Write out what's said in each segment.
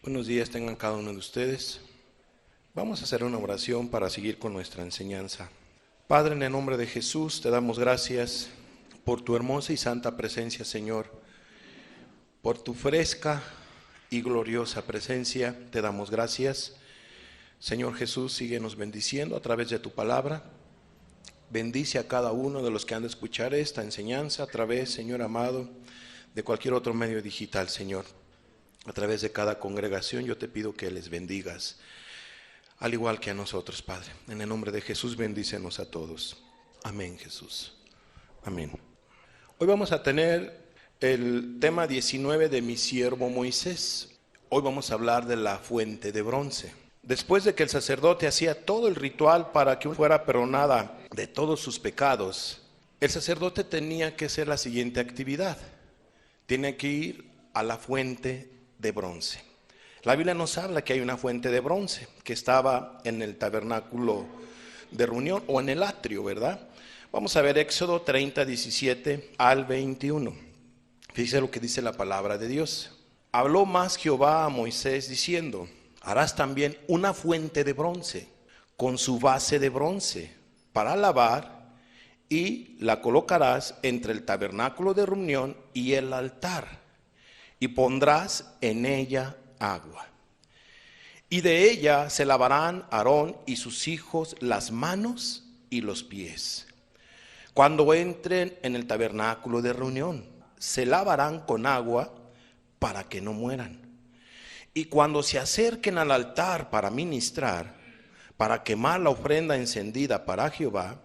Buenos días tengan cada uno de ustedes. Vamos a hacer una oración para seguir con nuestra enseñanza. Padre, en el nombre de Jesús, te damos gracias por tu hermosa y santa presencia, Señor. Por tu fresca y gloriosa presencia, te damos gracias. Señor Jesús, síguenos bendiciendo a través de tu palabra. Bendice a cada uno de los que han de escuchar esta enseñanza a través, Señor amado, de cualquier otro medio digital, Señor. A través de cada congregación yo te pido que les bendigas, al igual que a nosotros, Padre. En el nombre de Jesús, bendícenos a todos. Amén, Jesús. Amén. Hoy vamos a tener el tema 19 de mi siervo Moisés. Hoy vamos a hablar de la fuente de bronce. Después de que el sacerdote hacía todo el ritual para que fuera perdonada de todos sus pecados, el sacerdote tenía que hacer la siguiente actividad. Tiene que ir a la fuente de bronce. La Biblia nos habla que hay una fuente de bronce que estaba en el tabernáculo de reunión o en el atrio, ¿verdad? Vamos a ver Éxodo 30, 17 al 21. Fíjese lo que dice la palabra de Dios. Habló más Jehová a Moisés diciendo: harás también una fuente de bronce con su base de bronce para lavar, y la colocarás entre el tabernáculo de reunión y el altar, y pondrás en ella agua. Y de ella se lavarán Aarón y sus hijos las manos y los pies. Cuando entren en el tabernáculo de reunión, se lavarán con agua para que no mueran. Y cuando se acerquen al altar para ministrar, para quemar la ofrenda encendida para Jehová,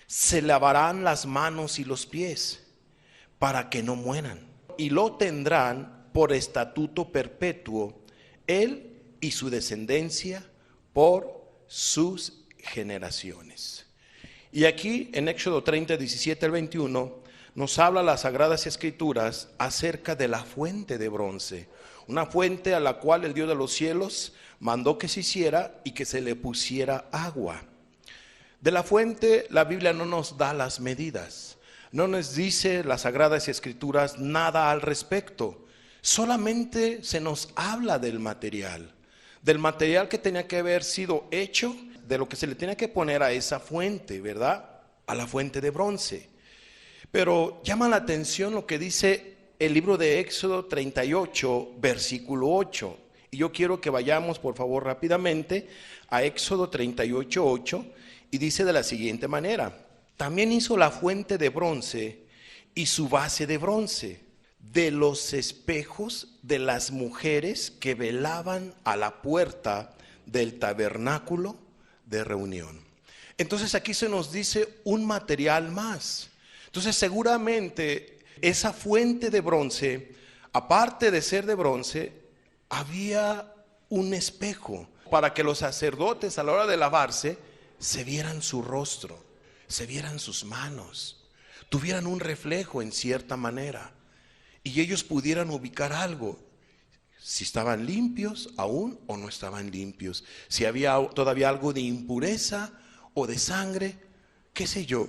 se lavarán las manos y los pies para que no mueran. Y lo tendrán por estatuto perpetuo, él y su descendencia por sus generaciones. Y aquí en Éxodo 30, 17 al 21 nos habla las Sagradas Escrituras acerca de la fuente de bronce, una fuente a la cual el Dios de los cielos mandó que se hiciera y que se le pusiera agua. De la fuente la Biblia no nos da las medidas, no nos dice las Sagradas Escrituras nada al respecto. Solamente se nos habla del material que tenía que haber sido hecho, de lo que se le tenía que poner a esa fuente, ¿verdad? A la fuente de bronce. Pero llama la atención lo que dice el libro de Éxodo 38, versículo 8. Y yo quiero que vayamos, por favor, rápidamente a Éxodo 38, 8, y dice de la siguiente manera: también hizo la fuente de bronce y su base de bronce de los espejos de las mujeres que velaban a la puerta del tabernáculo de reunión. Entonces aquí se nos dice un material más. Entonces seguramente esa fuente de bronce, aparte de ser de bronce, había un espejo para que los sacerdotes a la hora de lavarse se vieran su rostro, se vieran sus manos, tuvieran un reflejo en cierta manera. Y ellos pudieran ubicar algo, si estaban limpios aún o no estaban limpios, si había todavía algo de impureza o de sangre, qué sé yo.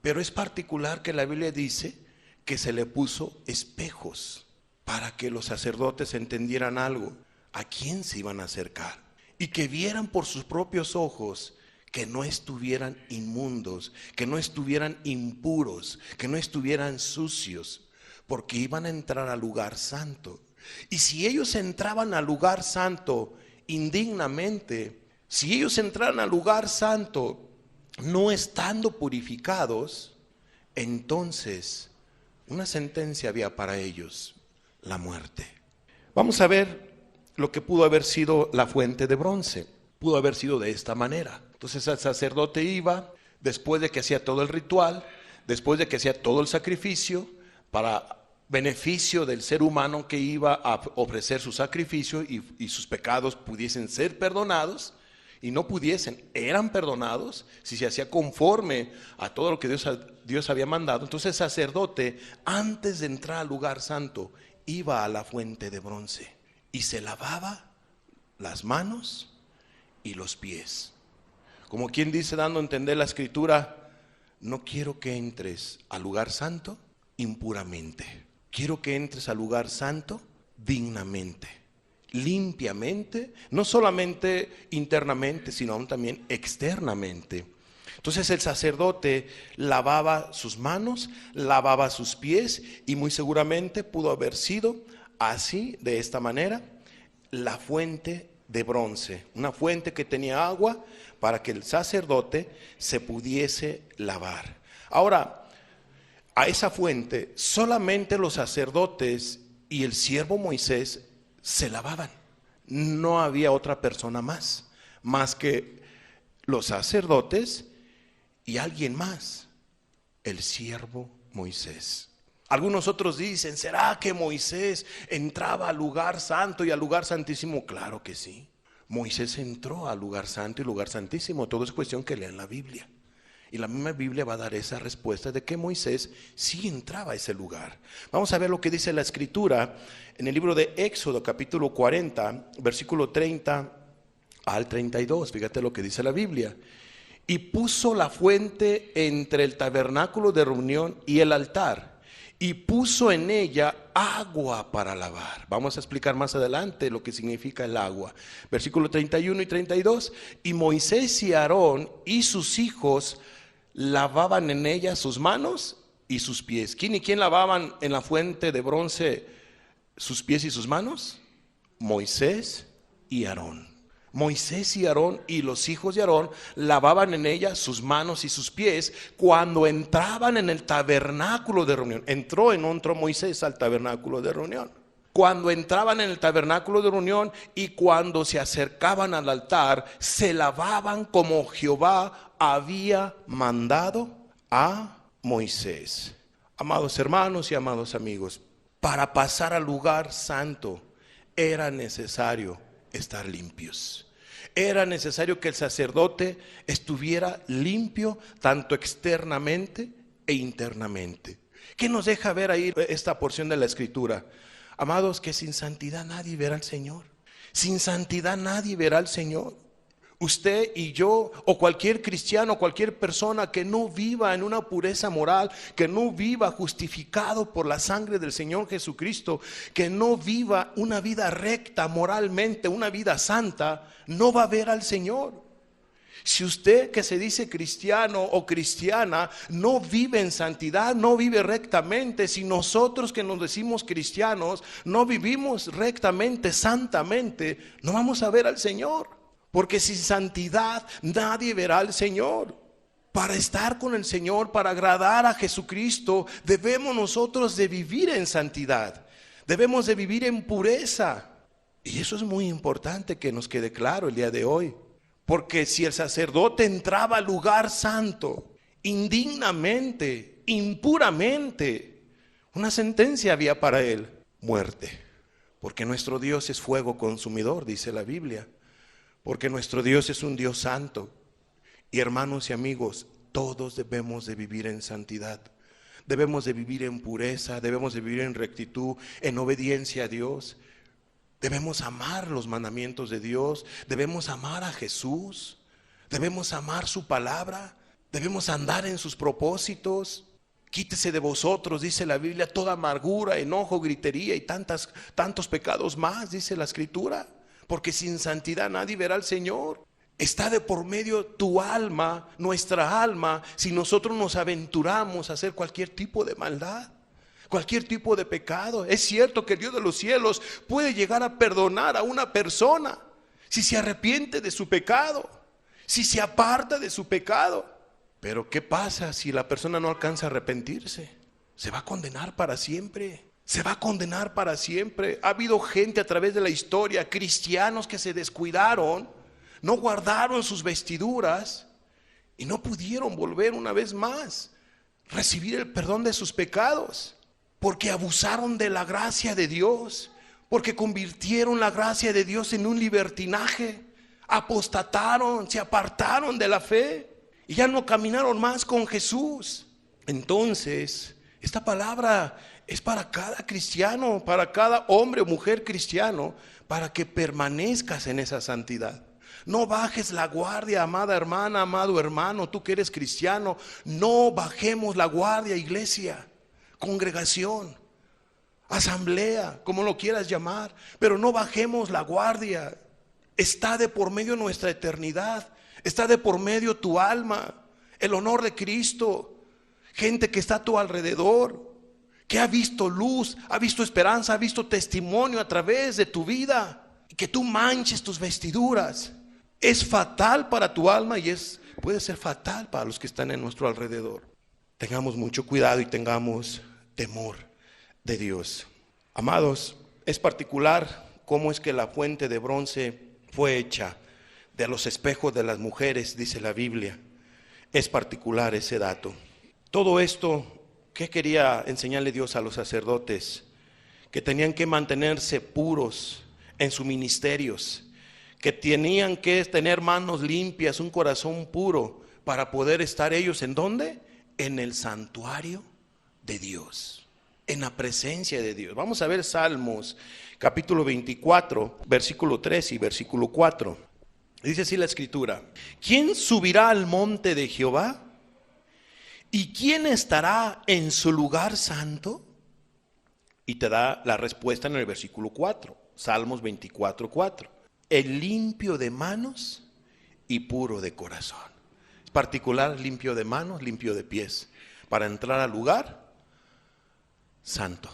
Pero es particular que la Biblia dice que se le puso espejos para que los sacerdotes entendieran algo, a quién se iban a acercar, y que vieran por sus propios ojos que no estuvieran inmundos, que no estuvieran impuros, que no estuvieran sucios, porque iban a entrar al lugar santo. Y si ellos entraban al lugar santo indignamente, si ellos entraran al lugar santo no estando purificados, entonces una sentencia había para ellos: la muerte. Vamos a ver lo que pudo haber sido la fuente de bronce. Pudo haber sido de esta manera. Entonces el sacerdote iba, después de que hacía todo el ritual, después de que hacía todo el sacrificio, para beneficio del ser humano que iba a ofrecer su sacrificio y sus pecados pudiesen ser perdonados, y no pudiesen, eran perdonados si se hacía conforme a todo lo que Dios había mandado. Entonces el sacerdote, antes de entrar al lugar santo, iba a la fuente de bronce y se lavaba las manos y los pies. Como quien dice, dando a entender la escritura: no quiero que entres al lugar santo impuramente, quiero que entres al lugar santo dignamente, limpiamente, no solamente internamente, sino aún también externamente. Entonces el sacerdote lavaba sus manos, lavaba sus pies, y muy seguramente pudo haber sido así, de esta manera, la fuente de bronce, una fuente que tenía agua para que el sacerdote se pudiese lavar. Ahora, a esa fuente solamente los sacerdotes y el siervo Moisés se lavaban. No había otra persona más que los sacerdotes y alguien más, el siervo Moisés. Algunos otros dicen, ¿será que Moisés entraba al lugar santo y al lugar santísimo? Claro que sí. Moisés entró al lugar santo y lugar santísimo. Todo es cuestión que lean la Biblia. Y la misma Biblia va a dar esa respuesta de que Moisés sí entraba a ese lugar. Vamos a ver lo que dice la Escritura en el libro de Éxodo, capítulo 40, versículo 30 al 32. Fíjate lo que dice la Biblia. Y puso la fuente entre el tabernáculo de reunión y el altar, y puso en ella agua para lavar. Vamos a explicar más adelante lo que significa el agua. Versículo 31 y 32. Y Moisés y Aarón y sus hijos lavaban en ella sus manos y sus pies. ¿Quién y quién lavaban en la fuente de bronce sus pies y sus manos? Moisés y Aarón. Moisés y Aarón y los hijos de Aarón lavaban en ella sus manos y sus pies cuando entraban en el tabernáculo de reunión. Entró Moisés al tabernáculo de reunión. Cuando entraban en el tabernáculo de reunión y cuando se acercaban al altar, se lavaban como Jehová había mandado a Moisés. Amados hermanos y amados amigos, para pasar al lugar santo era necesario estar limpios. Era necesario que el sacerdote estuviera limpio tanto externamente e internamente. ¿Qué nos deja ver ahí esta porción de la Escritura? Amados, que sin santidad nadie verá al Señor. Sin santidad nadie verá al Señor. Usted y yo, o cualquier cristiano, cualquier persona que no viva en una pureza moral, que no viva justificado por la sangre del Señor Jesucristo, que no viva una vida recta moralmente, una vida santa, no va a ver al Señor. Si usted que se dice cristiano o cristiana no vive en santidad, no vive rectamente, si nosotros que nos decimos cristianos no vivimos rectamente, santamente, no vamos a ver al Señor. Porque sin santidad nadie verá al Señor. Para estar con el Señor, para agradar a Jesucristo, debemos nosotros de vivir en santidad. Debemos de vivir en pureza. Y eso es muy importante que nos quede claro el día de hoy. Porque si el sacerdote entraba al lugar santo indignamente, impuramente, una sentencia había para él: muerte. Porque nuestro Dios es fuego consumidor, dice la Biblia. Porque nuestro Dios es un Dios santo. Y hermanos y amigos, todos debemos de vivir en santidad. Debemos de vivir en pureza, debemos de vivir en rectitud, en obediencia a Dios. Debemos amar los mandamientos de Dios, debemos amar a Jesús, debemos amar su palabra, debemos andar en sus propósitos. Quítese de vosotros, dice la Biblia, toda amargura, enojo, gritería y tantos pecados más, dice la Escritura. Porque sin santidad nadie verá al Señor. Está de por medio tu alma, nuestra alma, si nosotros nos aventuramos a hacer cualquier tipo de maldad, cualquier tipo de pecado. Es cierto que el Dios de los cielos puede llegar a perdonar a una persona si se arrepiente de su pecado, si se aparta de su pecado. Pero ¿qué pasa si la persona no alcanza a arrepentirse? Se va a condenar para siempre. Se va a condenar para siempre. Ha habido gente a través de la historia, cristianos que se descuidaron, no guardaron sus vestiduras y no pudieron volver una vez más, recibir el perdón de sus pecados, porque abusaron de la gracia de Dios, porque convirtieron la gracia de Dios en un libertinaje, apostataron, se apartaron de la fe y ya no caminaron más con Jesús. Entonces, esta palabra es para cada cristiano, para cada hombre o mujer cristiano, para que permanezcas en esa santidad. No bajes la guardia, amada hermana, amado hermano, tú que eres cristiano. No bajemos la guardia, iglesia, congregación. asamblea, como lo quieras llamar, pero no bajemos la guardia. Está de por medio nuestra eternidad, está de por medio tu alma, el honor de Cristo, gente que está a tu alrededor, que ha visto luz, ha visto esperanza, ha visto testimonio a través de tu vida. Y que tú manches tus vestiduras es fatal para tu alma y puede ser fatal para los que están en nuestro alrededor. Tengamos mucho cuidado y tengamos temor de Dios. Amados, es particular cómo es que la fuente de bronce fue hecha de los espejos de las mujeres, dice la Biblia. Es particular ese dato. Todo esto, ¿qué quería enseñarle Dios a los sacerdotes? Que tenían que mantenerse puros en sus ministerios, que tenían que tener manos limpias, un corazón puro, para poder estar ellos ¿en dónde? En el santuario de Dios, en la presencia de Dios. Vamos a ver Salmos capítulo 24, versículo 3 y versículo 4. Dice así la escritura: ¿quién subirá al monte de Jehová? ¿Y quién estará en su lugar santo? Y te da la respuesta en el versículo 4, Salmos 24, 4. El limpio de manos y puro de corazón. Es particular, limpio de manos, limpio de pies, para entrar al lugar santo.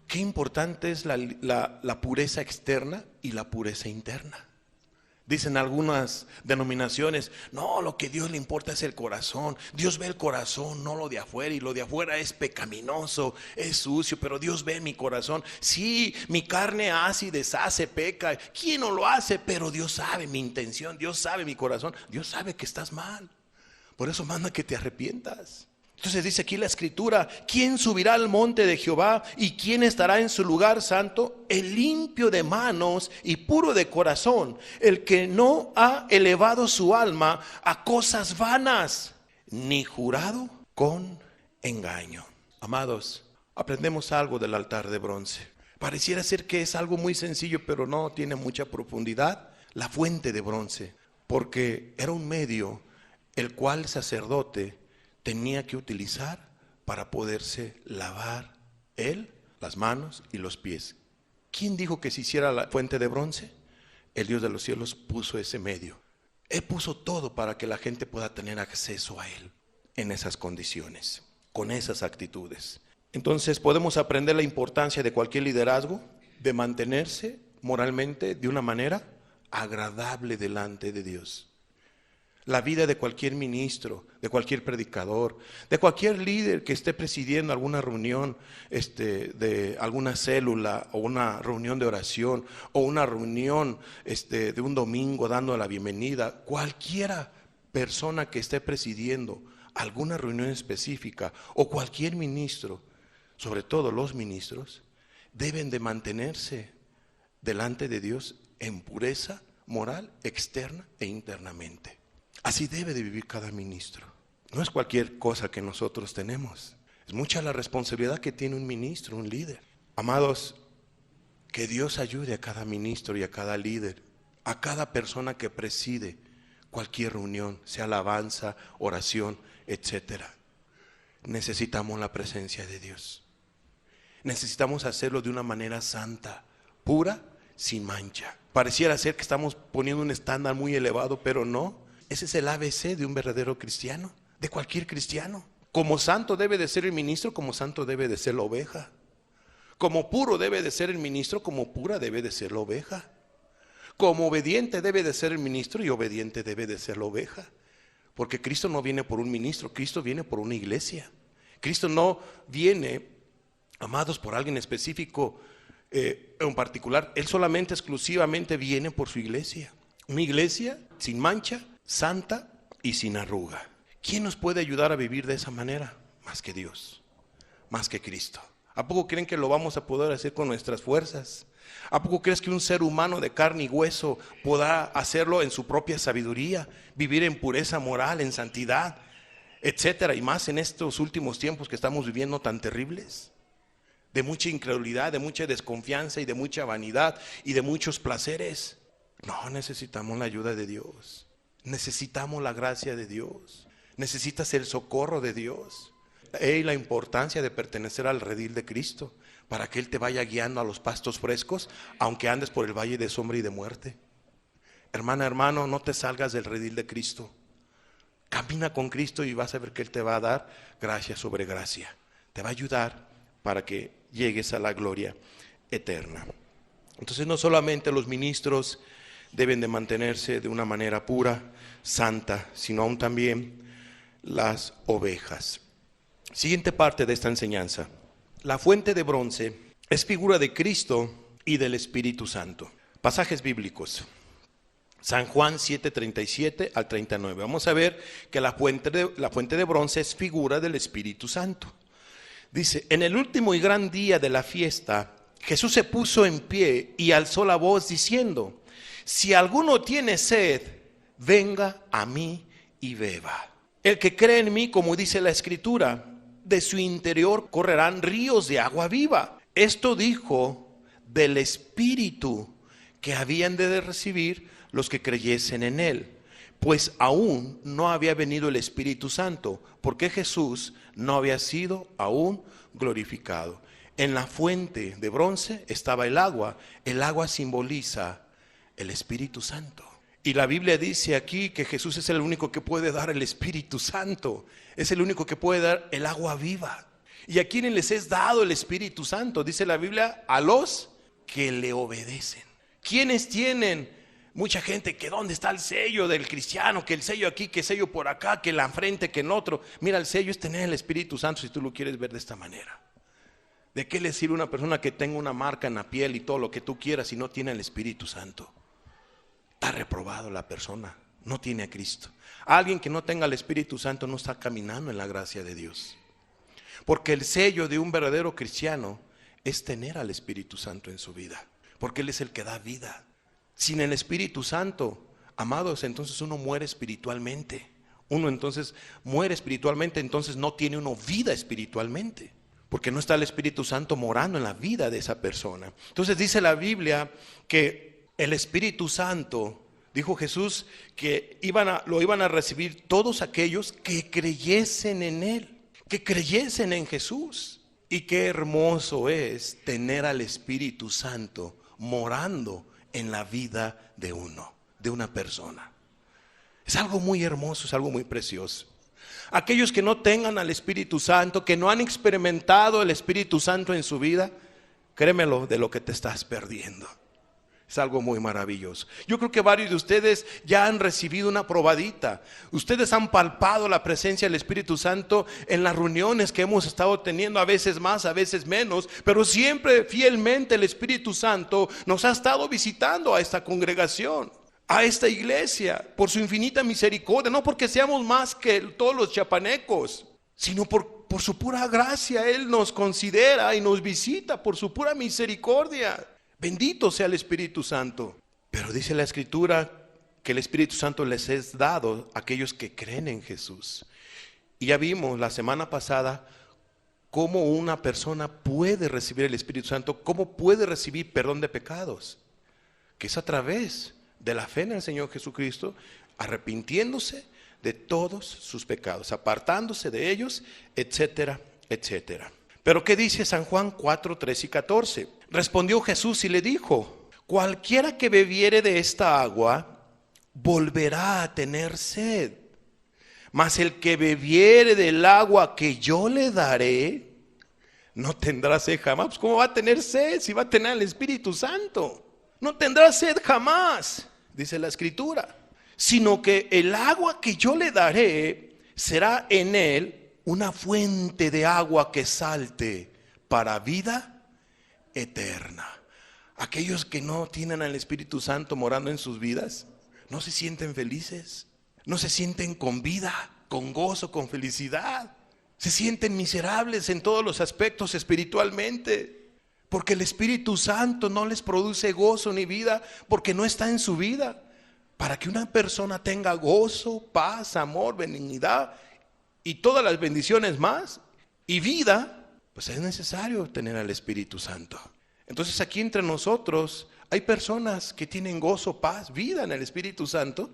Qué importante es la pureza externa y la pureza interna. Dicen algunas denominaciones, no, lo que a Dios le importa es el corazón. Dios ve el corazón, no lo de afuera, y lo de afuera es pecaminoso, es sucio, pero Dios ve mi corazón. Sí, mi carne hace y deshace, peca. ¿Quién no lo hace? Pero Dios sabe mi intención, Dios sabe mi corazón, Dios sabe que estás mal. Por eso manda que te arrepientas. Entonces dice aquí la escritura: ¿quién subirá al monte de Jehová? ¿Y quién estará en su lugar santo? El limpio de manos y puro de corazón, el que no ha elevado su alma a cosas vanas, ni jurado con engaño. Amados, aprendemos algo del altar de bronce. Pareciera ser que es algo muy sencillo, pero no tiene mucha profundidad. La fuente de bronce, porque era un medio el cual el sacerdote tenía que utilizar para poderse lavar él, las manos y los pies. ¿Quién dijo que se hiciera la fuente de bronce? El Dios de los cielos puso ese medio. Él puso todo para que la gente pueda tener acceso a Él en esas condiciones, con esas actitudes. Entonces podemos aprender la importancia de cualquier liderazgo, de mantenerse moralmente de una manera agradable delante de Dios. La vida de cualquier ministro, de cualquier predicador, de cualquier líder que esté presidiendo alguna reunión de alguna célula, o una reunión de oración, o una reunión de un domingo dando la bienvenida, cualquiera persona que esté presidiendo alguna reunión específica, o cualquier ministro, sobre todo los ministros, deben de mantenerse delante de Dios en pureza moral, externa e internamente. Así debe de vivir cada ministro. No es cualquier cosa que nosotros tenemos. Es mucha la responsabilidad que tiene un ministro, un líder. Amados, que Dios ayude a cada ministro y a cada líder, a cada persona que preside cualquier reunión, sea alabanza, oración, etcétera. Necesitamos la presencia de Dios. Necesitamos hacerlo de una manera santa, pura, sin mancha. Pareciera ser que estamos poniendo un estándar muy elevado, pero no. Ese es el ABC de un verdadero cristiano, de cualquier cristiano. Como santo debe de ser el ministro, como santo debe de ser la oveja. Como puro debe de ser el ministro, como pura debe de ser la oveja. Como obediente debe de ser el ministro y obediente debe de ser la oveja. Porque Cristo no viene por un ministro, Cristo viene por una iglesia. Cristo no viene, amados, por alguien específico en particular. Él solamente, exclusivamente viene por su iglesia. Una iglesia sin mancha, santa y sin arruga. ¿Quién nos puede ayudar a vivir de esa manera? Más que Dios, más que Cristo. ¿A poco creen que lo vamos a poder hacer con nuestras fuerzas? ¿A poco crees que un ser humano de carne y hueso podrá hacerlo en su propia sabiduría? Vivir en pureza moral, en santidad, etcétera, y más en estos últimos tiempos que estamos viviendo tan terribles, de mucha incredulidad, de mucha desconfianza y de mucha vanidad y de muchos placeres. No, necesitamos la ayuda de Dios. Necesitamos la gracia de Dios. Necesitas el socorro de Dios. la importancia de pertenecer al redil de Cristo, para que Él te vaya guiando a los pastos frescos, aunque andes por el valle de sombra y de muerte. Hermana, hermano, no te salgas del redil de Cristo. Camina con Cristo y vas a ver que Él te va a dar gracia sobre gracia. Te va a ayudar para que llegues a la gloria eterna. Entonces no solamente los ministros deben de mantenerse de una manera pura, santa, sino aún también las ovejas. Siguiente parte de esta enseñanza. La fuente de bronce es figura de Cristo y del Espíritu Santo. Pasajes bíblicos. San Juan 7:37 al 39. Vamos a ver que la fuente de bronce es figura del Espíritu Santo. Dice: en el último y gran día de la fiesta, Jesús se puso en pie y alzó la voz diciendo: si alguno tiene sed, venga a mí y beba. El que cree en mí, como dice la Escritura, de su interior correrán ríos de agua viva. Esto dijo del Espíritu que habían de recibir los que creyesen en él, pues aún no había venido el Espíritu Santo, porque Jesús no había sido aún glorificado. En la fuente de bronce estaba el agua simboliza el Espíritu Santo. Y la Biblia dice aquí que Jesús es el único que puede dar el Espíritu Santo, es el único que puede dar el agua viva. ¿Y a quienes les es dado el Espíritu Santo? Dice la Biblia, a los que le obedecen. ¿Quiénes tienen? Mucha gente que dónde está el sello del cristiano, que el sello aquí, que el sello por acá, que la frente, que en otro. Mira, el sello es tener el Espíritu Santo, si tú lo quieres ver de esta manera. ¿De qué le sirve una persona que tenga una marca en la piel y todo lo que tú quieras si no tiene el Espíritu Santo? Está reprobado la persona, no tiene a Cristo. Alguien que no tenga el Espíritu Santo no está caminando en la gracia de Dios. Porque el sello de un verdadero cristiano es tener al Espíritu Santo en su vida, porque Él es el que da vida. Sin el Espíritu Santo, amados, entonces uno muere espiritualmente. Uno entonces muere espiritualmente, entonces no tiene uno vida espiritualmente, porque no está el Espíritu Santo morando en la vida de esa persona. Entonces dice la Biblia que el Espíritu Santo, dijo Jesús, que lo iban a recibir todos aquellos que creyesen en Él, que creyesen en Jesús. Y qué hermoso es tener al Espíritu Santo morando en la vida de uno, de una persona. Es algo muy hermoso, es algo muy precioso. Aquellos que no tengan al Espíritu Santo, que no han experimentado el Espíritu Santo en su vida, créemelo, de lo que te estás perdiendo. Es algo muy maravilloso. Yo creo que varios de ustedes ya han recibido una probadita. Ustedes han palpado la presencia del Espíritu Santo en las reuniones que hemos estado teniendo, a veces más, a veces menos, pero siempre fielmente el Espíritu Santo nos ha estado visitando a esta congregación, a esta iglesia, por su infinita misericordia, no porque seamos más que todos los chapanecos, sino por su pura gracia. Él nos considera y nos visita por su pura misericordia. Bendito sea el Espíritu Santo. Pero dice la Escritura que el Espíritu Santo les es dado a aquellos que creen en Jesús. Y ya vimos la semana pasada cómo una persona puede recibir el Espíritu Santo, cómo puede recibir perdón de pecados, que es a través de la fe en el Señor Jesucristo, arrepintiéndose de todos sus pecados, apartándose de ellos, etcétera, etcétera. Pero ¿qué dice San Juan 4, 3 y 14? Respondió Jesús y le dijo: cualquiera que bebiere de esta agua volverá a tener sed, mas el que bebiere del agua que yo le daré no tendrá sed jamás. Pues ¿cómo va a tener sed si va a tener el Espíritu Santo? No tendrá sed jamás, dice la Escritura, sino que el agua que yo le daré será en él una fuente de agua que salte para vida eterna. Aquellos que no tienen al Espíritu Santo morando en sus vidas, no se sienten felices, no se sienten con vida, con gozo, con felicidad. Se sienten miserables en todos los aspectos espiritualmente, porque el Espíritu Santo no les produce gozo ni vida, porque no está en su vida. Para que una persona tenga gozo, paz, amor, benignidad y todas las bendiciones más y vida, pues es necesario tener al Espíritu Santo. Entonces aquí entre nosotros hay personas que tienen gozo, paz, vida en el Espíritu Santo,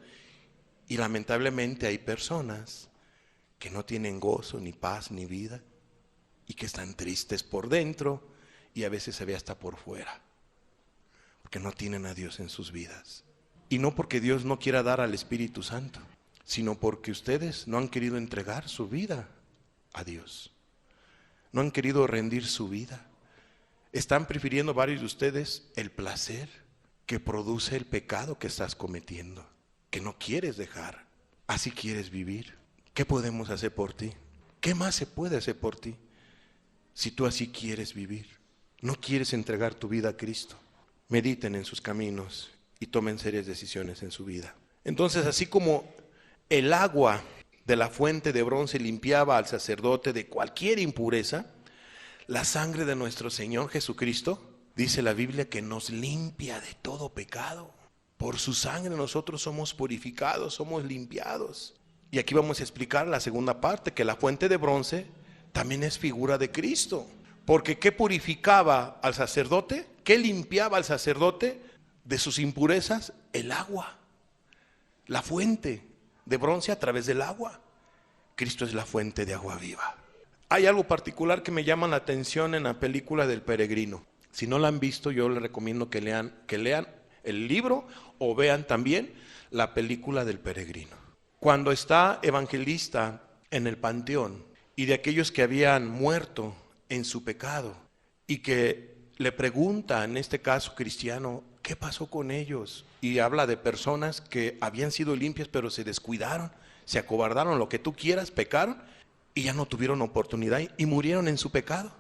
y lamentablemente hay personas que no tienen gozo, ni paz, ni vida, y que están tristes por dentro y a veces se ve hasta por fuera, porque no tienen a Dios en sus vidas. Y no porque Dios no quiera dar al Espíritu Santo, sino porque ustedes no han querido entregar su vida a Dios. No han querido rendir su vida. Están prefiriendo varios de ustedes el placer que produce el pecado que estás cometiendo, que no quieres dejar. Así quieres vivir. ¿Qué podemos hacer por ti? ¿Qué más se puede hacer por ti? Si tú así quieres vivir, no quieres entregar tu vida a Cristo, mediten en sus caminos y tomen serias decisiones en su vida. Entonces, así como el agua de la fuente de bronce limpiaba al sacerdote de cualquier impureza, la sangre de nuestro Señor Jesucristo, dice la Biblia, que nos limpia de todo pecado. Por su sangre nosotros somos purificados, somos limpiados. Y aquí vamos a explicar la segunda parte, que la fuente de bronce también es figura de Cristo. Porque ¿qué purificaba al sacerdote? ¿Qué limpiaba al sacerdote de sus impurezas? El agua. La fuente de bronce a través del agua. Cristo es la fuente de agua viva. Hay algo particular que me llama la atención en la película del Peregrino. Si no la han visto, yo les recomiendo que lean el libro o vean también la película del Peregrino. Cuando está Evangelista en el panteón y de aquellos que habían muerto en su pecado y que le pregunta, en este caso cristiano, ¿qué pasó con ellos? Y habla de personas que habían sido limpias pero se descuidaron, se acobardaron, lo que tú quieras, pecaron y ya no tuvieron oportunidad y murieron en su pecado.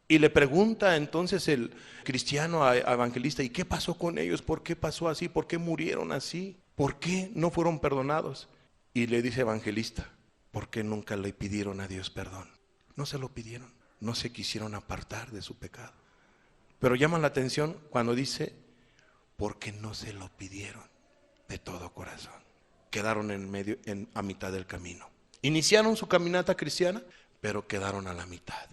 Y le pregunta entonces el cristiano a Evangelista, ¿y qué pasó con ellos? ¿Por qué pasó así? ¿Por qué murieron así? ¿Por qué no fueron perdonados? Y le dice Evangelista, ¿por qué nunca le pidieron a Dios perdón? No se lo pidieron, no se quisieron apartar de su pecado. Pero llama la atención cuando dice, porque no se lo pidieron de todo corazón. Quedaron a mitad del camino. Iniciaron su caminata cristiana, pero quedaron a la mitad.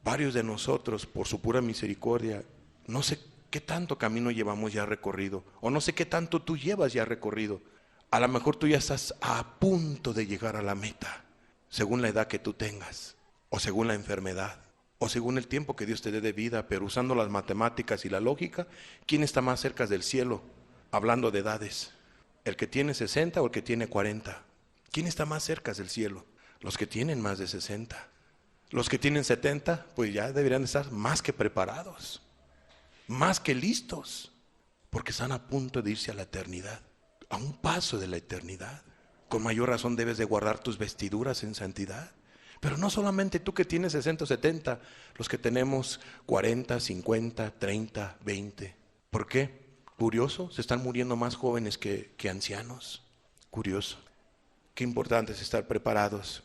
Varios de nosotros, por su pura misericordia, no sé qué tanto camino llevamos ya recorrido, o no sé qué tanto tú llevas ya recorrido. A lo mejor tú ya estás a punto de llegar a la meta, según la edad que tú tengas, o según la enfermedad, o según el tiempo que Dios te dé de vida, pero usando las matemáticas y la lógica, ¿quién está más cerca del cielo? Hablando de edades, ¿el que tiene 60 o el que tiene 40? ¿Quién está más cerca del cielo? Los que tienen más de 60. Los que tienen 70, pues ya deberían estar más que preparados, más que listos, porque están a punto de irse a la eternidad, a un paso de la eternidad. Con mayor razón debes de guardar tus vestiduras en santidad. Pero no solamente tú que tienes 60 o 70, los que tenemos 40, 50, 30, 20. ¿Por qué? Curioso, se están muriendo más jóvenes que ancianos. Curioso. Qué importante es estar preparados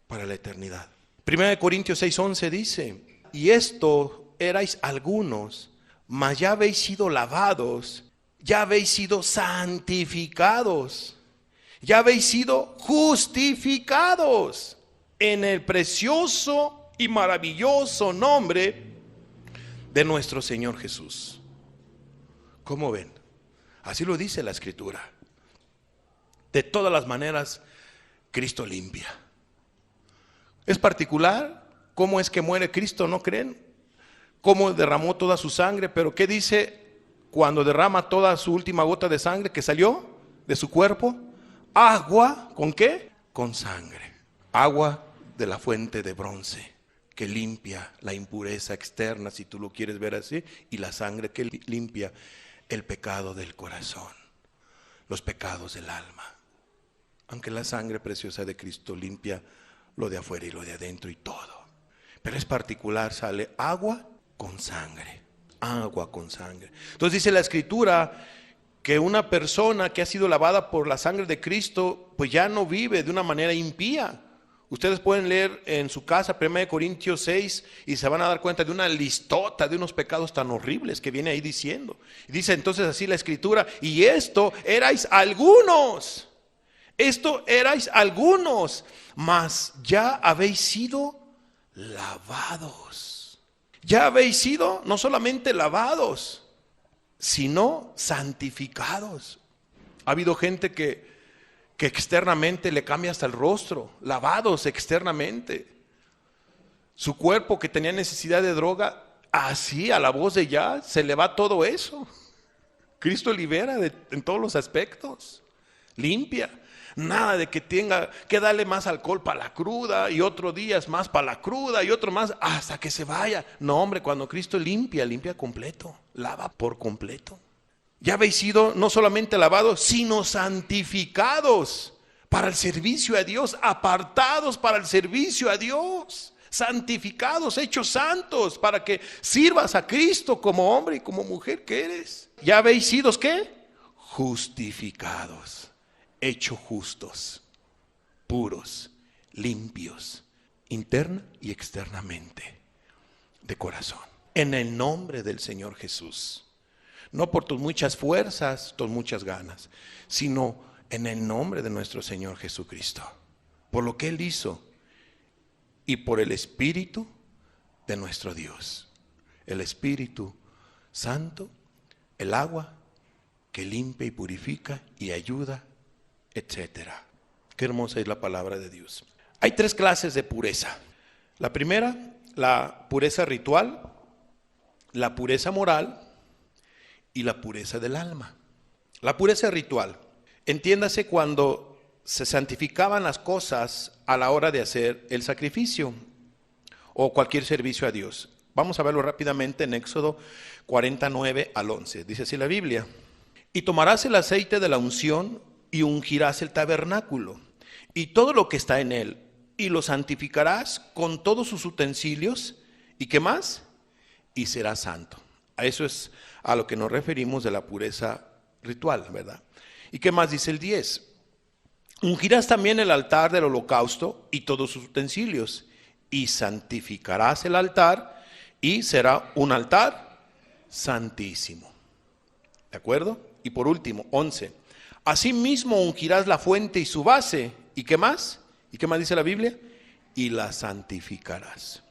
para la eternidad. 1 Corintios 6:11 dice, y esto erais algunos, mas ya habéis sido lavados, ya habéis sido santificados, ya habéis sido justificados en el precioso y maravilloso nombre de nuestro Señor Jesús. ¿Cómo ven? Así lo dice la Escritura. De todas las maneras, Cristo limpia. Es particular cómo es que muere Cristo, ¿no creen? Cómo derramó toda su sangre, pero ¿qué dice cuando derrama toda su última gota de sangre que salió de su cuerpo? Agua, ¿con qué? Con sangre. Agua de la fuente de bronce que limpia la impureza externa, si tú lo quieres ver así, y la sangre que limpia el pecado del corazón, los pecados del alma. Aunque la sangre preciosa de Cristo limpia lo de afuera y lo de adentro y todo. Pero es particular, sale agua con sangre. Agua con sangre. Entonces dice la Escritura que una persona que ha sido lavada por la sangre de Cristo, pues ya no vive de una manera impía. Ustedes pueden leer en su casa 1 Corintios 6 y se van a dar cuenta de una listota de unos pecados tan horribles que viene ahí diciendo. Y dice entonces así la Escritura, y esto erais algunos. Esto erais algunos, mas ya habéis sido lavados. Ya habéis sido no solamente lavados, sino santificados. Ha habido gente que que externamente le cambia hasta el rostro, lavados externamente. Su cuerpo que tenía necesidad de droga, así a la voz de ya se le va todo eso. Cristo libera en todos los aspectos, limpia. Nada de que tenga que darle más alcohol para la cruda y otro día es más para la cruda y otro más hasta que se vaya. No, hombre, cuando Cristo limpia, limpia completo, lava por completo. Ya habéis sido no solamente lavados, sino santificados para el servicio a Dios, apartados para el servicio a Dios, santificados, hechos santos, para que sirvas a Cristo como hombre y como mujer que eres. Ya habéis sido, ¿qué? Justificados, hechos justos, puros, limpios, interna y externamente, de corazón, en el nombre del Señor Jesús. No por tus muchas fuerzas, tus muchas ganas, sino en el nombre de nuestro Señor Jesucristo, por lo que Él hizo y por el Espíritu de nuestro Dios, el Espíritu Santo, el agua que limpia y purifica y ayuda, etcétera. Qué hermosa es la palabra de Dios. Hay 3 clases de pureza. La primera, la pureza ritual, la pureza moral y la pureza del alma. La pureza ritual, entiéndase cuando se santificaban las cosas a la hora de hacer el sacrificio o cualquier servicio a Dios. Vamos a verlo rápidamente en Éxodo 49 al 11. Dice así la Biblia: y tomarás el aceite de la unción y ungirás el tabernáculo y todo lo que está en él, y lo santificarás con todos sus utensilios. ¿Y qué más? Y será santo. A eso es a lo que nos referimos de la pureza ritual, ¿verdad? ¿Y qué más dice el 10? Ungirás también el altar del holocausto y todos sus utensilios, y santificarás el altar, y será un altar santísimo. ¿De acuerdo? Y por último, 11. Asimismo ungirás la fuente y su base. ¿Y qué más? ¿Y qué más dice la Biblia? Y la santificarás.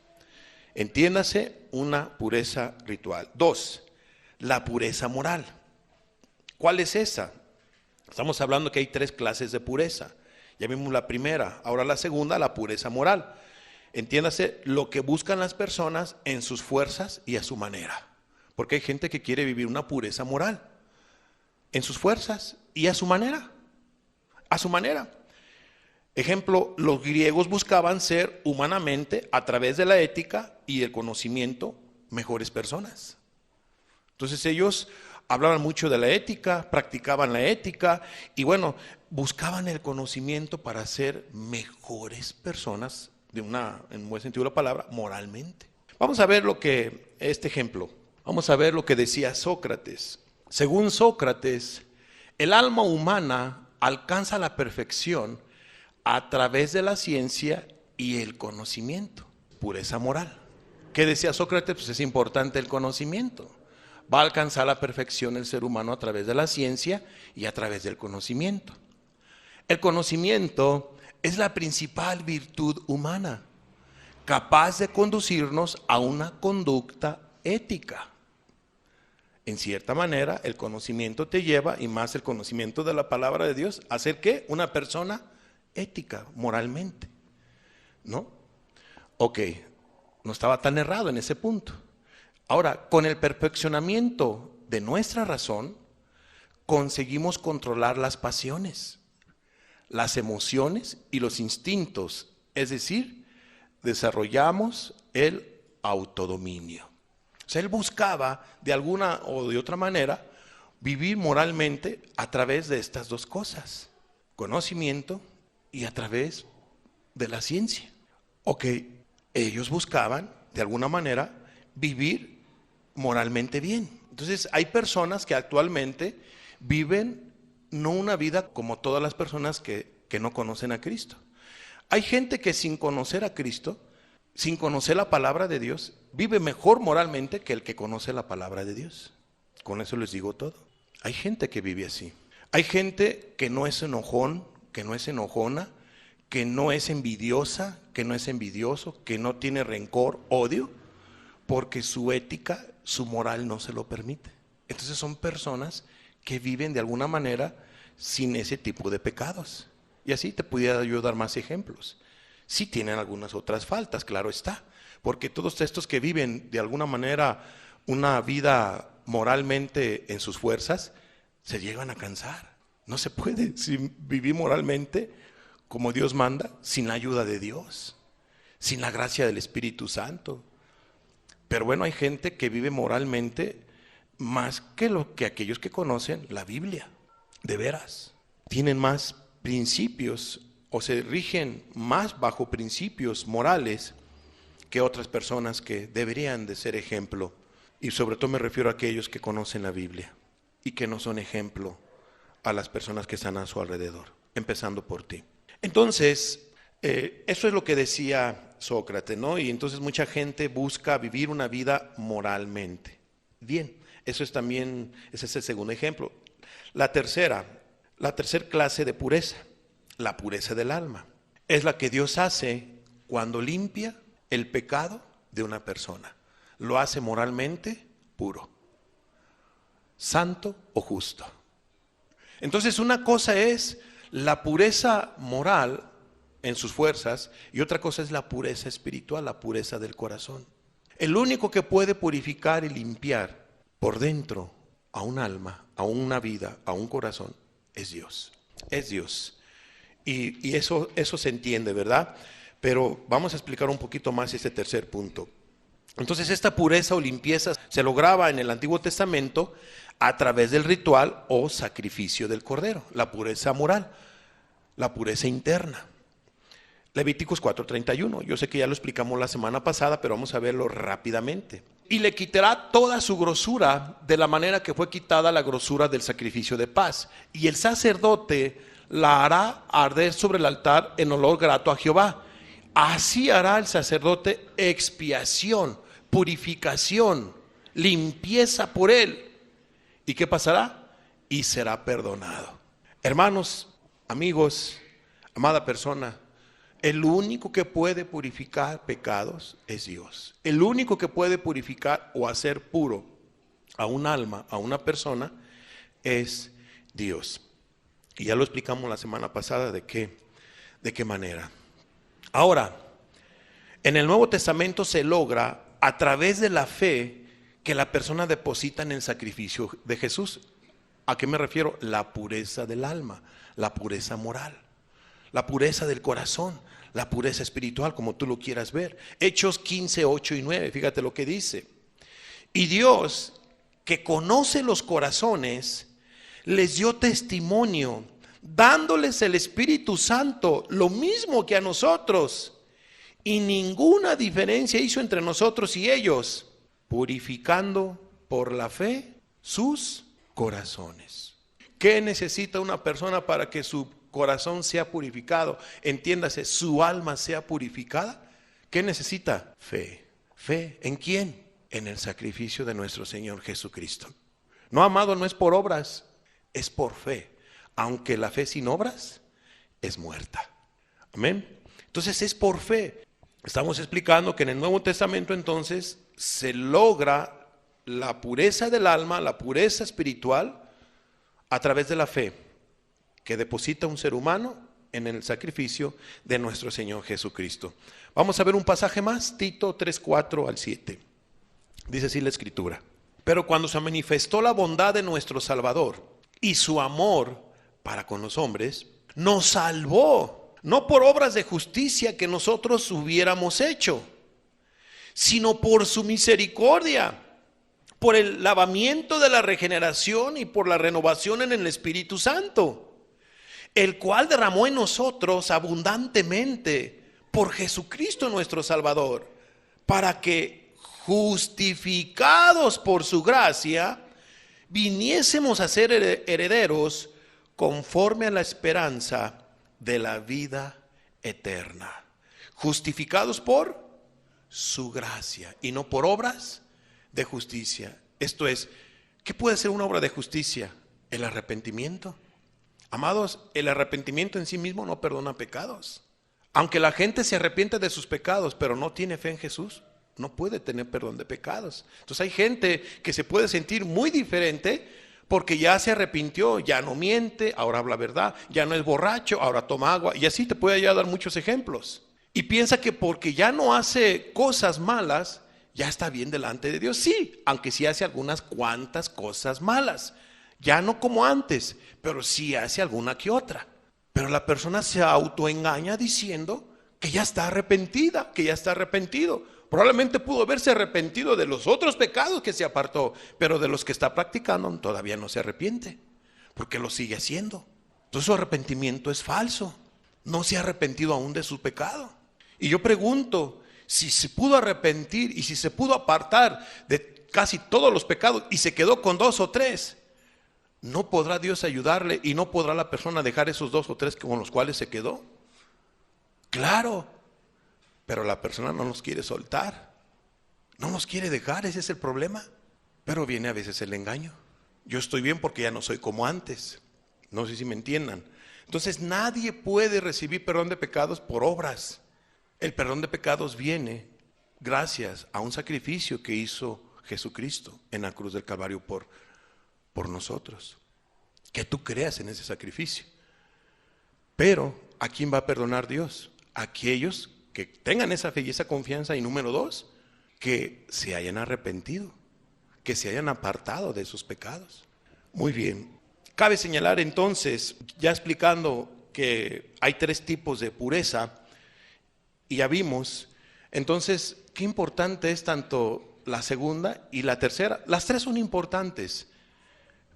Entiéndase, una pureza ritual. 2. La pureza moral. ¿Cuál es esa? Estamos hablando que hay 3 clases de pureza. Ya vimos la primera, ahora la segunda, la pureza moral. Entiéndase, lo que buscan las personas en sus fuerzas y a su manera. Porque hay gente que quiere vivir una pureza moral en sus fuerzas y a su manera. A su manera. Ejemplo, los griegos buscaban ser humanamente, a través de la ética y el conocimiento, mejores personas. Entonces ellos hablaban mucho de la ética, practicaban la ética y bueno, buscaban el conocimiento para ser mejores personas, en buen sentido de la palabra, moralmente. Vamos a ver este ejemplo, vamos a ver lo que decía Sócrates. Según Sócrates, el alma humana alcanza la perfección a través de la ciencia y el conocimiento, pureza moral. ¿Qué decía Sócrates? Pues es importante el conocimiento. Va a alcanzar la perfección el ser humano a través de la ciencia y a través del conocimiento. El conocimiento es la principal virtud humana, capaz de conducirnos a una conducta ética. En cierta manera, el conocimiento te lleva, y más el conocimiento de la palabra de Dios, a ser ¿qué? Una persona ética, moralmente, ¿no? Ok, no estaba tan errado en ese punto. Ahora, con el perfeccionamiento de nuestra razón, conseguimos controlar las pasiones, las emociones y los instintos, es decir, desarrollamos el autodominio. O sea, él buscaba de alguna o de otra manera vivir moralmente a través de estas 2 cosas, conocimiento y a través de la ciencia. Ok, ellos buscaban de alguna manera vivir moralmente bien. Entonces hay personas que actualmente viven no una vida como todas las personas que no conocen a Cristo. Hay gente que sin conocer a Cristo, sin conocer la palabra de Dios, vive mejor moralmente que el que conoce la palabra de Dios. Con eso les digo todo. Hay gente que vive así. Hay gente que no es enojón, que no es enojona, que no es envidiosa, que no es envidioso, que no tiene rencor, odio, porque su ética, su moral no se lo permite. Entonces son personas que viven de alguna manera sin ese tipo de pecados. Y así te pudiera yo dar más ejemplos. Sí tienen algunas otras faltas, claro está, porque todos estos que viven de alguna manera una vida moralmente en sus fuerzas, se llegan a cansar. No se puede vivir moralmente como Dios manda sin la ayuda de Dios, sin la gracia del Espíritu Santo. Pero bueno, hay gente que vive moralmente más que aquellos que conocen la Biblia, de veras. Tienen más principios o se rigen más bajo principios morales que otras personas que deberían de ser ejemplo. Y sobre todo me refiero a aquellos que conocen la Biblia y que no son ejemplo a las personas que están a su alrededor, empezando por ti. Entonces, eso es lo que decía Sócrates, ¿no? Y entonces mucha gente busca vivir una vida moralmente. Bien, ese es el segundo ejemplo. La tercera clase de pureza, la pureza del alma, es la que Dios hace cuando limpia el pecado de una persona. Lo hace moralmente puro, santo o justo. Entonces una cosa es la pureza moral en sus fuerzas y otra cosa es la pureza espiritual, la pureza del corazón. El único que puede purificar y limpiar por dentro a un alma, a una vida, a un corazón, es Dios. Es Dios. Y eso se entiende, ¿verdad? Pero vamos a explicar un poquito más este tercer punto. Entonces esta pureza o limpieza se lograba en el Antiguo Testamento a través del ritual o sacrificio del cordero, la pureza moral, la pureza interna. Levíticos 4:31, yo sé que ya lo explicamos la semana pasada, pero vamos a verlo rápidamente. Y le quitará toda su grosura de la manera que fue quitada la grosura del sacrificio de paz. Y el sacerdote la hará arder sobre el altar en olor grato a Jehová. Así hará el sacerdote expiación, purificación, limpieza por él. ¿Y qué pasará? Y será perdonado. Hermanos, amigos, amada persona, el único que puede purificar pecados es Dios. El único que puede purificar o hacer puro a un alma, a una persona, es Dios. Y ya lo explicamos la semana pasada de qué manera. Ahora, en el Nuevo Testamento se logra a través de la fe que la persona deposita en el sacrificio de Jesús. ¿A qué me refiero? La pureza del alma, la pureza moral, la pureza del corazón, la pureza espiritual, como tú lo quieras ver. Hechos 15, 8 y 9, fíjate lo que dice. Y Dios, que conoce los corazones, les dio testimonio, dándoles el Espíritu Santo, lo mismo que a nosotros. Y ninguna diferencia hizo entre nosotros y ellos, purificando por la fe sus corazones. ¿Qué necesita una persona para que su corazón sea purificado? Entiéndase, su alma sea purificada. ¿Qué necesita? Fe. ¿Fe en quién? En el sacrificio de nuestro Señor Jesucristo. No, amado, no es por obras, es por fe. Aunque la fe sin obras es muerta. Amén. Entonces es por fe. Estamos explicando que en el Nuevo Testamento entonces se logra la pureza del alma, la pureza espiritual a través de la fe que deposita un ser humano en el sacrificio de nuestro Señor Jesucristo. Vamos a ver un pasaje más, Tito 3:4 al 7. Dice así la Escritura: pero cuando se manifestó la bondad de nuestro Salvador y su amor para con los hombres, nos salvó, no por obras de justicia que nosotros hubiéramos hecho, sino por su misericordia, por el lavamiento de la regeneración y por la renovación en el Espíritu Santo, el cual derramó en nosotros abundantemente por Jesucristo nuestro Salvador, para que, justificados por su gracia, viniésemos a ser herederos conforme a la esperanza de la vida eterna. Justificados por su gracia y no por obras de justicia. Esto es, ¿qué puede ser una obra de justicia? El arrepentimiento. Amados, el arrepentimiento en sí mismo no perdona pecados. Aunque la gente se arrepiente de sus pecados, pero no tiene fe en Jesús, no puede tener perdón de pecados. Entonces hay gente que se puede sentir muy diferente porque ya se arrepintió, ya no miente, ahora habla verdad, ya no es borracho, ahora toma agua, y así te puede ya dar muchos ejemplos. Y piensa que porque ya no hace cosas malas, ya está bien delante de Dios. Sí, aunque sí hace algunas cuantas cosas malas, ya no como antes, pero sí hace alguna que otra. Pero la persona se autoengaña diciendo que ya está arrepentida, que ya está arrepentido. Probablemente pudo haberse arrepentido de los otros pecados que se apartó, pero de los que está practicando todavía no se arrepiente, porque lo sigue haciendo. Entonces su arrepentimiento es falso. No se ha arrepentido aún de su pecado. Y yo pregunto, si se pudo arrepentir y si se pudo apartar de casi todos los pecados y se quedó con 2 o 3, ¿no podrá Dios ayudarle y no podrá la persona dejar esos 2 o 3 con los cuales se quedó? Claro, pero la persona no los quiere soltar, no los quiere dejar, ese es el problema. Pero viene a veces el engaño. Yo estoy bien porque ya no soy como antes. No sé si me entiendan. Entonces nadie puede recibir perdón de pecados por obras. El perdón de pecados viene gracias a un sacrificio que hizo Jesucristo en la cruz del Calvario por nosotros. Que tú creas en ese sacrificio. Pero ¿a quién va a perdonar Dios? A aquellos que tengan esa fe y esa confianza. Y número 2, que se hayan arrepentido, que se hayan apartado de sus pecados. Muy bien. Cabe señalar entonces, ya explicando que hay 3 tipos de pureza, y ya vimos, entonces, qué importante es tanto la segunda y la tercera. Las 3 son importantes,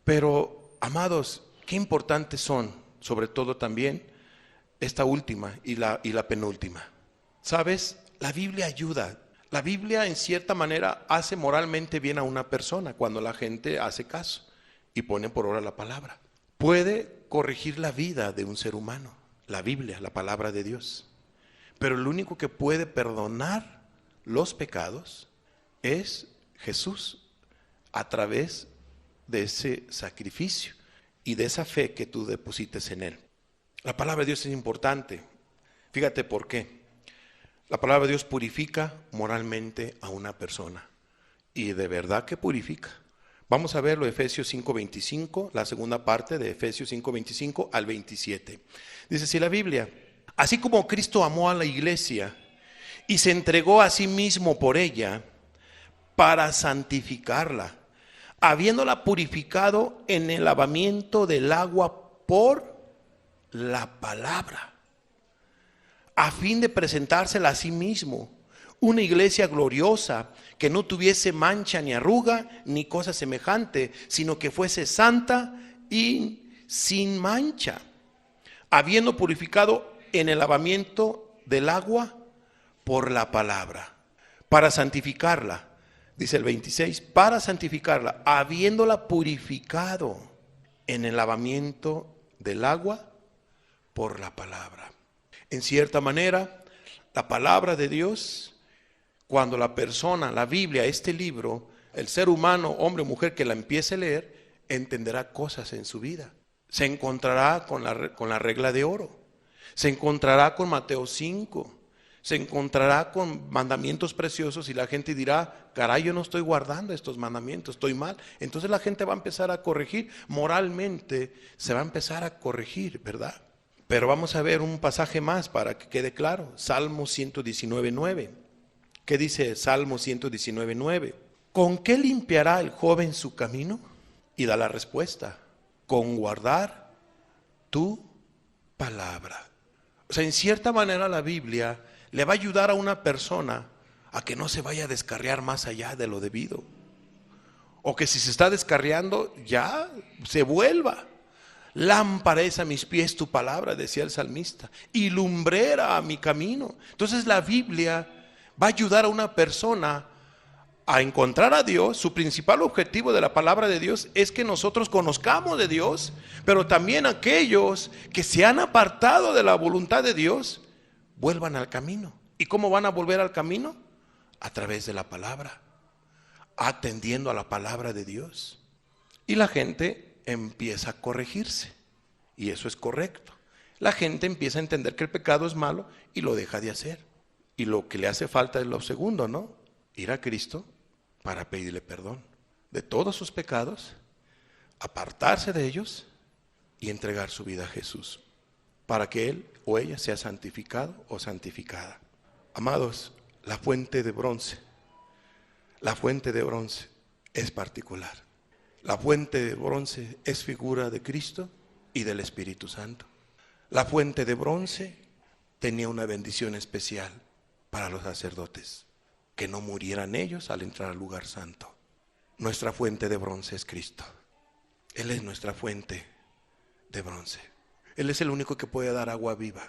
pero, amados, qué importantes son, sobre todo también, esta última y la penúltima. ¿Sabes? La Biblia ayuda. La Biblia, en cierta manera, hace moralmente bien a una persona cuando la gente hace caso y pone por obra la palabra. Puede corregir la vida de un ser humano, la Biblia, la palabra de Dios. Pero el único que puede perdonar los pecados es Jesús, a través de ese sacrificio y de esa fe que tú deposites en Él. La palabra de Dios es importante. Fíjate por qué. La palabra de Dios purifica moralmente a una persona. Y de verdad que purifica. Vamos a verlo, Efesios 5:25, la segunda parte de Efesios 5:25 al 27. Dice así la Biblia: así como Cristo amó a la iglesia y se entregó a sí mismo por ella para santificarla, habiéndola purificado en el lavamiento del agua por la palabra, a fin de presentársela a sí mismo, una iglesia gloriosa, que no tuviese mancha ni arruga ni cosa semejante, sino que fuese santa y sin mancha, habiendo purificado en el lavamiento del agua por la palabra, para santificarla. Dice el 26, para santificarla, habiéndola purificado en el lavamiento del agua por la palabra. En cierta manera, la palabra de Dios, cuando la persona, la Biblia, este libro, el ser humano, hombre o mujer que la empiece a leer, entenderá cosas en su vida. Se encontrará con la regla de oro, se encontrará con Mateo 5, se encontrará con mandamientos preciosos y la gente dirá: caray, yo no estoy guardando estos mandamientos, estoy mal. Entonces la gente va a empezar a corregir, moralmente se va a empezar a corregir, ¿verdad? Pero vamos a ver un pasaje más para que quede claro. Salmo 119:9. ¿Qué dice Salmo 119:9? ¿Con qué limpiará el joven su camino? Y da la respuesta: con guardar tu palabra. O sea, en cierta manera la Biblia le va a ayudar a una persona a que no se vaya a descarriar más allá de lo debido. O que si se está descarriando, ya se vuelva. Lámpara es a mis pies tu palabra, decía el salmista, y lumbrera a mi camino. Entonces la Biblia va a ayudar a una persona a encontrar a Dios. Su principal objetivo de la palabra de Dios es que nosotros conozcamos de Dios, pero también aquellos que se han apartado de la voluntad de Dios vuelvan al camino. ¿Y cómo van a volver al camino? A través de la palabra, atendiendo a la palabra de Dios. Y la gente empieza a corregirse, y eso es correcto. La gente empieza a entender que el pecado es malo y lo deja de hacer. Y lo que le hace falta es lo segundo, ¿no? Ir a Cristo para pedirle perdón de todos sus pecados, apartarse de ellos y entregar su vida a Jesús, para que él o ella sea santificado o santificada. Amados, la fuente de bronce es particular. La fuente de bronce es figura de Cristo y del Espíritu Santo. La fuente de bronce tenía una bendición especial para los sacerdotes, que no murieran ellos al entrar al lugar santo. Nuestra fuente de bronce es Cristo. Él es nuestra fuente de bronce. Él es el único que puede dar agua viva.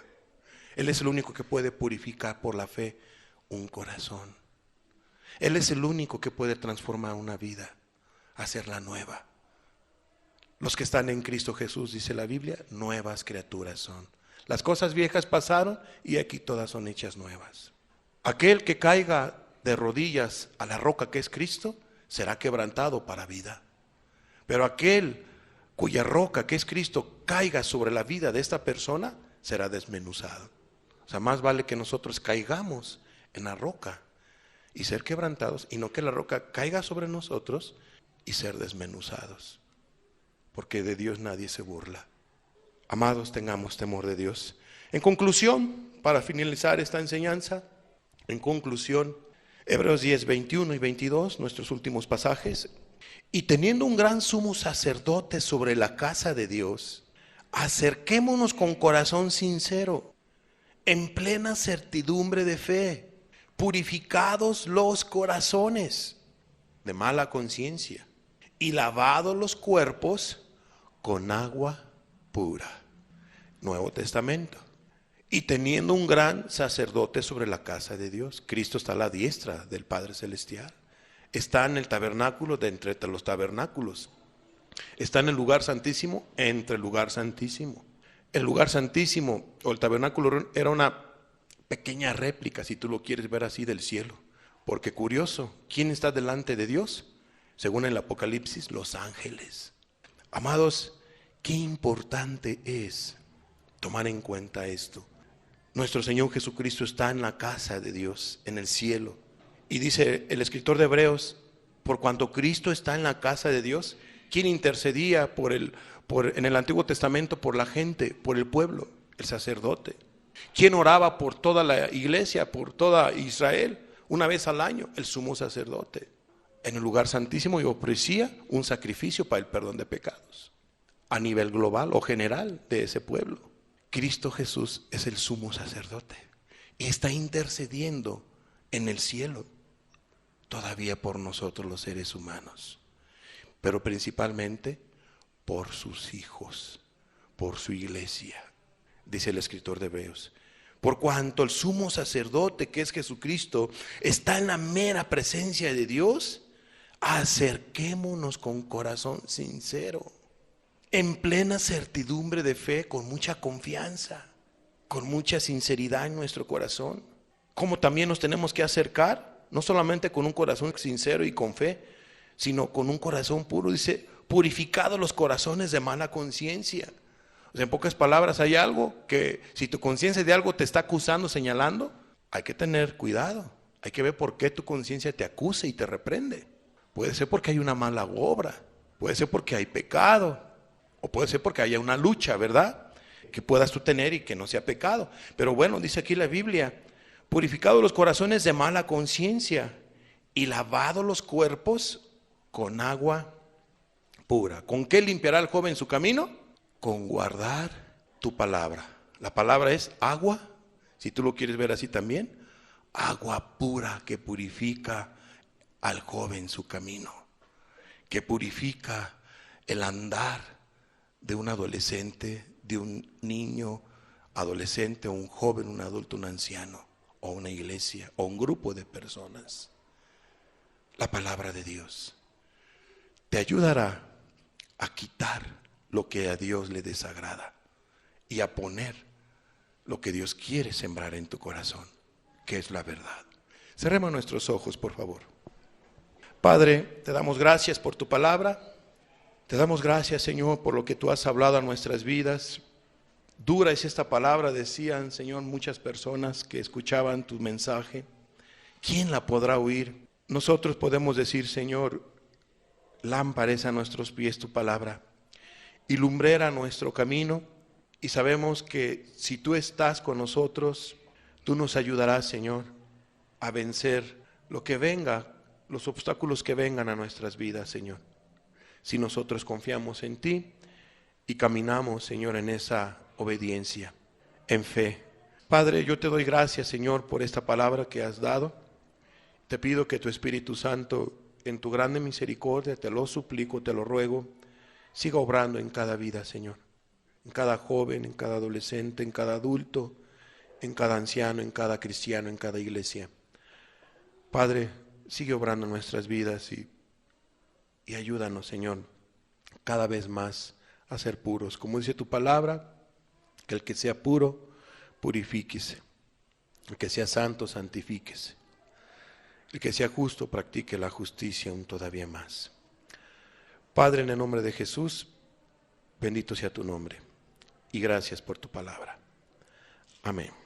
Él es el único que puede purificar por la fe un corazón. Él es el único que puede transformar una vida, hacerla nueva. Los que están en Cristo Jesús, dice la Biblia, nuevas criaturas son. Las cosas viejas pasaron y aquí todas son hechas nuevas. Aquel que caiga de rodillas a la roca que es Cristo, será quebrantado para vida. Pero aquel cuya roca que es Cristo caiga sobre la vida de esta persona, será desmenuzado. O sea, más vale que nosotros caigamos en la roca y ser quebrantados, y no que la roca caiga sobre nosotros y ser desmenuzados. Porque de Dios nadie se burla. Amados, tengamos temor de Dios. En conclusión, para finalizar esta enseñanza, Hebreos 10, 21 y 22, nuestros últimos pasajes. Y teniendo un gran sumo sacerdote sobre la casa de Dios, acerquémonos con corazón sincero, en plena certidumbre de fe, purificados los corazones de mala conciencia y lavados los cuerpos con agua pura. Nuevo Testamento. Y teniendo un gran sacerdote sobre la casa de Dios. Cristo está a la diestra del Padre Celestial. Está en el tabernáculo de entre los tabernáculos. Está en el lugar santísimo entre el lugar santísimo. El lugar santísimo o el tabernáculo era una pequeña réplica, si tú lo quieres ver así, del cielo. Porque curioso, ¿quién está delante de Dios? Según el Apocalipsis, los ángeles. Amados, qué importante es tomar en cuenta esto. Nuestro Señor Jesucristo está en la casa de Dios, en el cielo. Y dice el escritor de Hebreos, por cuanto Cristo está en la casa de Dios, ¿quién intercedía en el Antiguo Testamento por la gente, por el pueblo? El sacerdote. ¿Quién oraba por toda la iglesia, por toda Israel, una vez al año? El sumo sacerdote. En el lugar santísimo y ofrecía un sacrificio para el perdón de pecados. A nivel global o general de ese pueblo. Cristo Jesús es el sumo sacerdote y está intercediendo en el cielo todavía por nosotros los seres humanos, pero principalmente por sus hijos, por su iglesia, dice el escritor de Hebreos. Por cuanto el sumo sacerdote, que es Jesucristo, está en la mera presencia de Dios, acerquémonos con corazón sincero, en plena certidumbre de fe, con mucha confianza, con mucha sinceridad en nuestro corazón. Como también nos tenemos que acercar, no solamente con un corazón sincero y con fe, sino con un corazón puro. Dice, purificados los corazones de mala conciencia. O sea, en pocas palabras, hay algo que si tu conciencia de algo te está acusando, señalando, hay que tener cuidado. Hay que ver por qué tu conciencia te acusa y te reprende. Puede ser porque hay una mala obra, puede ser porque hay pecado, o puede ser porque haya una lucha, ¿verdad? Que puedas tú tener y que no sea pecado. Pero bueno, dice aquí la Biblia, purificados los corazones de mala conciencia y lavados los cuerpos con agua pura. ¿Con qué limpiará el joven su camino? Con guardar tu palabra. La palabra es agua, si tú lo quieres ver así también, agua pura que purifica al joven su camino, que purifica el andar de un adolescente, de un niño, adolescente, o un joven, un adulto, un anciano, o una iglesia, o un grupo de personas. La palabra de Dios te ayudará a quitar lo que a Dios le desagrada y a poner lo que Dios quiere sembrar en tu corazón, que es la verdad. Cerremos nuestros ojos, por favor. Padre, te damos gracias por tu palabra. Te damos gracias, Señor, por lo que tú has hablado a nuestras vidas. Dura es esta palabra, decían, Señor, muchas personas que escuchaban tu mensaje. ¿Quién la podrá oír? Nosotros podemos decir, Señor, Lámpara es a nuestros pies tu palabra y lumbrera nuestro camino. Y sabemos que si tú estás con nosotros, tú nos ayudarás, Señor, a vencer lo que venga, los obstáculos que vengan a nuestras vidas, Señor. Si nosotros confiamos en ti y caminamos, Señor, en esa obediencia, en fe. Padre, yo te doy gracias, Señor, por esta palabra que has dado. Te pido que tu Espíritu Santo, en tu grande misericordia, te lo suplico, te lo ruego, siga obrando en cada vida, Señor. En cada joven, en cada adolescente, en cada adulto, en cada anciano, en cada cristiano, en cada iglesia. Padre, sigue obrando en nuestras vidas y ayúdanos, Señor, cada vez más a ser puros. Como dice tu palabra, que el que sea puro, purifíquese. El que sea santo, santifíquese. El que sea justo, practique la justicia aún todavía más. Padre, en el nombre de Jesús, bendito sea tu nombre. Y gracias por tu palabra. Amén.